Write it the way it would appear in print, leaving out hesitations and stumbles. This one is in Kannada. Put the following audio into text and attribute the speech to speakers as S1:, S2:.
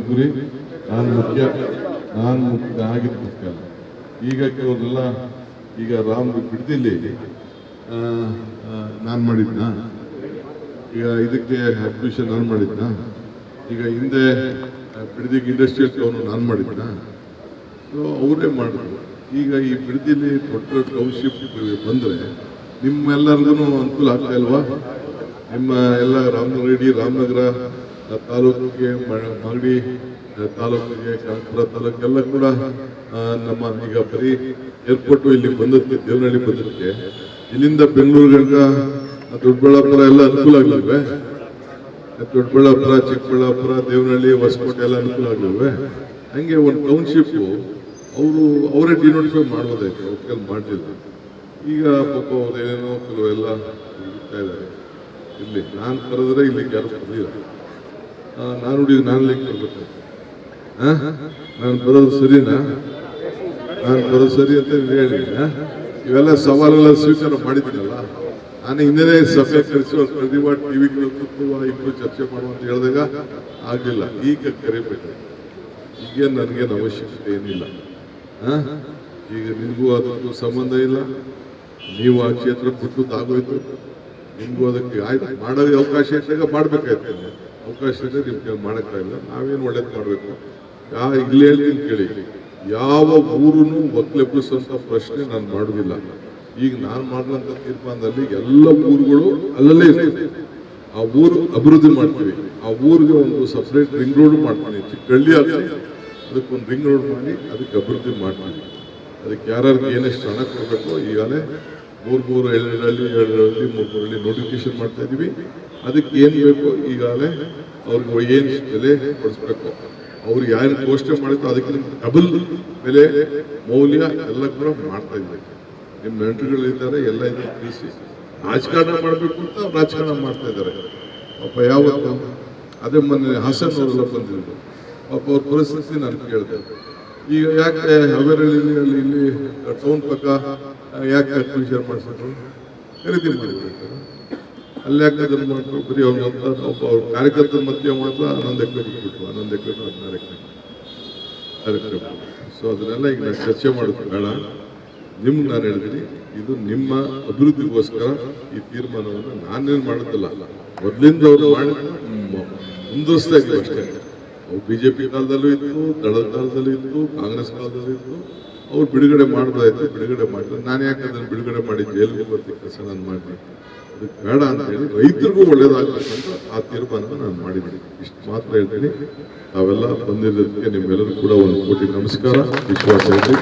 S1: ಗುರಿ. ನಾನು ಮುಖ್ಯ ಆಗಿದ್ದು ಮುಖ್ಯ ಅಲ್ಲ. ಈಗ ಕೆಲವರೆಲ್ಲ ಈಗ ರಾಮ್ ಬಿಡ್ದಿಲ್ಲಿ ನಾನು ಮಾಡಿದ್ನ, ಈಗ ಇದಕ್ಕೆ ಅಡ್ಮಿಷನ್ ನಾನು ಮಾಡಿದ್ನ, ಈಗ ಹಿಂದೆ ಬಿಡದಿಗೆ ಇಂಡಸ್ಟ್ರಿಯಲ್ ಟೌನ್ ನಾನು ಮಾಡಿದ್ನ, ಸೊ ಅವರೇ ಮಾಡಿದ್ರು. ಈಗ ಈ ಬಿಡದಿಲಿ ದೊಡ್ಡ ಟೌನ್ಶಿಪ್ ಬಂದರೆ ನಿಮ್ಮೆಲ್ಲರಿಗೂ ಅನುಕೂಲ ಆಗ್ತಾ ಇಲ್ವಾ? ನಿಮ್ಮ ಎಲ್ಲ ರಾಮನಗರ ತಾಲೂಕಿಗೆ, ಮಾಗಡಿ ತಾಲೂಕಿಗೆ, ಕಾನ್ಪುರ ತಾಲೂಕೆಲ್ಲ ಕೂಡ ನಮ್ಮ ಈಗ ಬರೀ ಏರ್ಪೋರ್ಟು ಇಲ್ಲಿ ಬಂದಕ್ಕೆ, ದೇವನಹಳ್ಳಿ ಬಂದಕ್ಕೆ, ಇಲ್ಲಿಂದ ಬೆಂಗಳೂರಿಗೆ ದೊಡ್ಡಬಳ್ಳಾಪುರ ಎಲ್ಲ ಅನುಕೂಲ ಆಗಲಿಲ್ವೇ? ದೊಡ್ಡಬಳ್ಳಾಪುರ, ಚಿಕ್ಕಬಳ್ಳಾಪುರ, ದೇವನಹಳ್ಳಿ, ಹೊಸಕೋಟೆ ಎಲ್ಲ ಅನುಕೂಲ ಆಗಲಿಲ್ವೇ? ಹಂಗೆ ಒಂದು ಟೌನ್ಶಿಪ್ಪು ಅವರೇ ಡಿನೋಟಿಫೈ ಮಾಡ್ಬೋದಾಯ್ತು, ಅವ್ರ ಮಾಡಲಿಲ್ಲ. ಈಗ ಪಾಪ ಅವ್ರೇನೇನೋ ಕೆಲವೆಲ್ಲ ಇರ್ತಾ ಇದ್ದಾರೆ. ಇಲ್ಲಿ ನಾನು ಕರೆದ್ರೆ ಇಲ್ಲಿಗೆ ಯಾರು ಬರಲಿಲ್ಲ. ನಾನು ಲೆಕ್ಕ ಬರ್ಬೇಕು. ನಾನು ಬರೋದು ಸರಿನಾ? ನಾನು ಬರೋದು ಸರಿ ಅಂತ ಹೇಳಿ ಇವೆಲ್ಲ ಸವಾಲೆಲ್ಲ ಸ್ವೀಕಾರ ಮಾಡಿದ್ದೀನಲ್ಲ. ನಾನು ಹಿಂದೆ ಸಭೆ ಕರೆಸುವ ಪ್ರತಿಭಾ ಟಿವಿಗಳು ಕೂತುವ ಇಬ್ಬರು ಚರ್ಚೆ ಮಾಡುವಂತ ಹೇಳಿದಾಗ ಆಗಲಿಲ್ಲ. ಈಗ ಕರಿಬೇಕು. ಈಗೇನು ನನಗೇನು ಅವಶ್ಯಕತೆ ಏನಿಲ್ಲ. ಈಗ ನಿಮಗೂ ಅದಕ್ಕೂ ಸಂಬಂಧ ಇಲ್ಲ. ನೀವು ಆ ಕ್ಷೇತ್ರ ಬಿಟ್ಟುತ್ತಾಗೋಯ್ತು. ನಿಮಗೂ ಅದಕ್ಕೆ ಆಯ್ತು ಮಾಡೋ ಅವಕಾಶ ಇದ್ದಾಗ ಮಾಡ್ಬೇಕಾಯ್ತು. ಅವಕಾಶ ಇದ್ದರೆ ನಿಮ್ಗೆ ಮಾಡೋಕ್ಕಾಗಿಲ್ಲ. ನಾವೇನು ಒಳ್ಳೇದು ಮಾಡಬೇಕು. ಇಲ್ಲಿ ಹೇಳ್ತೀನಿ ಕೇಳಿ, ಯಾವ ಊರನ್ನು ಒಕ್ಕಲೆಬ್ಬಿಸುವಂತ ಪ್ರಶ್ನೆ ನಾನು ಮಾಡುವುದಿಲ್ಲ. ಈಗ ನಾನು ಮಾಡಿದಂಥ ತೀರ್ಮಾನದಲ್ಲಿ ಎಲ್ಲ ಊರುಗಳು ಅಲ್ಲಲ್ಲೇ ಇರ್ತದೆ. ಆ ಊರು ಅಭಿವೃದ್ಧಿ ಮಾಡ್ತೀವಿ. ಆ ಊರಿಗೆ ಒಂದು ಸಪ್ರೇಟ್ ರಿಂಗ್ ರೋಡ್ ಮಾಡ್ತೀನಿ. ಚಿಕ್ಕಳ್ಳಿ ಆಗಲಿ ಅದಕ್ಕೊಂದು ರಿಂಗ್ ರೋಡ್ ಮಾಡಿ ಅದಕ್ಕೆ ಅಭಿವೃದ್ಧಿ ಮಾಡ್ತೀವಿ. ಅದಕ್ಕೆ ಯಾರ್ಯಾರಿಗೆ ಏನೆಷ್ಟು ಹಣ ಕೊಡಬೇಕು ಈಗಾಗಲೇ 3 ಹಳ್ಳಿ ನೋಟಿಫಿಕೇಶನ್ ಮಾಡ್ತಾ ಇದೀವಿ. ಅದಕ್ಕೆ ಏನು ಬೇಕು ಈಗಾಗಲೇ ಅವ್ರಿಗೆ ಏನು ಬೆಲೆ ಕೊಡಿಸ್ಬೇಕು, ಅವ್ರು ಯಾರು ಘೋಷಣೆ ಮಾಡಿದ್ರು ಅದಕ್ಕೆ ಡಬಲ್ ಬೆಲೆ ಮೌಲ್ಯ ಎಲ್ಲ ಕೂಡ ಮಾಡ್ತಾ ಇದ್ದೀವಿ. ನಿಮ್ಮ ನೆಂಟರುಗಳಿದ್ದಾರೆ, ಎಲ್ಲ ಇದನ್ನು ತಿಳಿಸಿ ರಾಜಕಾರಣ ಮಾಡಬೇಕು ಅಂತ ರಾಜಕಾರಣ ಮಾಡ್ತಾ ಇದ್ದಾರೆ. ಪಾಪ ಯಾವತ್ತು ಅದೇ ಮೊನ್ನೆ ಹಾಸನ್ ಅವರೆಲ್ಲ ಬಂದಿದ್ರು. ಪಾಪ ಅವ್ರ ಪರಿಸ್ಥಿತಿ ನಾನು ಕೇಳಿದೆ. ಈಗ ಯಾಕೆ ಹಾವೇರಿಯಲ್ಲಿ ಇಲ್ಲಿ ಟೌನ್ ಪಕ್ಕ ಯಾಕೆ ಅಡ್ಮಿಷನ್ ಮಾಡಿಸಿದ್ರು? ಖರೀದಿ ಮಾಡಿದ್ರು. ಅಲ್ಲಿ ಯಾಕೆ ಅದನ್ನು ಮಾಡಿದ್ರು? ಬರೀ ಅವ್ರ ಕಾರ್ಯಕರ್ತರ ಮಧ್ಯೆ ಮಾತ್ರ 11 ಎಕರೆ ಬಿಟ್ಬಿಟ್ರು. 11 ಎಕರೆ 14 ಎಕರೆ. ಸೊ ಅದನ್ನೆಲ್ಲ ಈಗ ನಾನು ಚರ್ಚೆ ಮಾಡೋದು ಬೇಡ. ನಿಮ್ಗೆ ನಾನು ಹೇಳ್ತೀನಿ, ಇದು ನಿಮ್ಮ ಅಭಿವೃದ್ಧಿಗೋಸ್ಕರ ಈ ತೀರ್ಮಾನವನ್ನು ನಾನೇನು ಮಾಡೋದಿಲ್ಲ. ಮೊದಲಿಂದ ಅವರು ಮಾಡಿ ಮುಂದುವರಿಸ್ತಾ ಇದ್ದೀವಿ ಅಷ್ಟೇ. ಅವ್ರು ಬಿಜೆಪಿ ಕಾಲದಲ್ಲೂ ಇತ್ತು, ದಳದ ಕಾಲದಲ್ಲೂ ಇತ್ತು, ಕಾಂಗ್ರೆಸ್ ಕಾಲದಲ್ಲೂ ಇತ್ತು. ಅವ್ರು ಬಿಡುಗಡೆ ಮಾಡ್ಬೋದಾಯ್ತು, ಬಿಡುಗಡೆ ಮಾಡಿದ್ರು. ನಾನು ಯಾಕೆ ಅದನ್ನು ಬಿಡುಗಡೆ ಮಾಡಿ ಜೈಲಿಗೆ ಬರ್ತೀನಿ ಕೆಲಸ ನಾನು ಮಾಡಿ ಅದಕ್ಕೆ ಬೇಡ ಅಂತ ಹೇಳಿ ರೈತರಿಗೂ ಒಳ್ಳೇದಾಗಬೇಕಂತ ಆ ತೀರ್ಮಾನ ನಾನು ಮಾಡಿದ್ದೀನಿ. ಇಷ್ಟು ಮಾತ್ರ ಹೇಳ್ತೀನಿ. ತಾವೆಲ್ಲ ಬಂದಿರೋದಕ್ಕೆ ನಿಮ್ಮೆಲ್ಲರೂ ಕೂಡ 1 ಕೋಟಿ ನಮಸ್ಕಾರ, ವಿಶ್ವಾಸ ಇರಲಿ.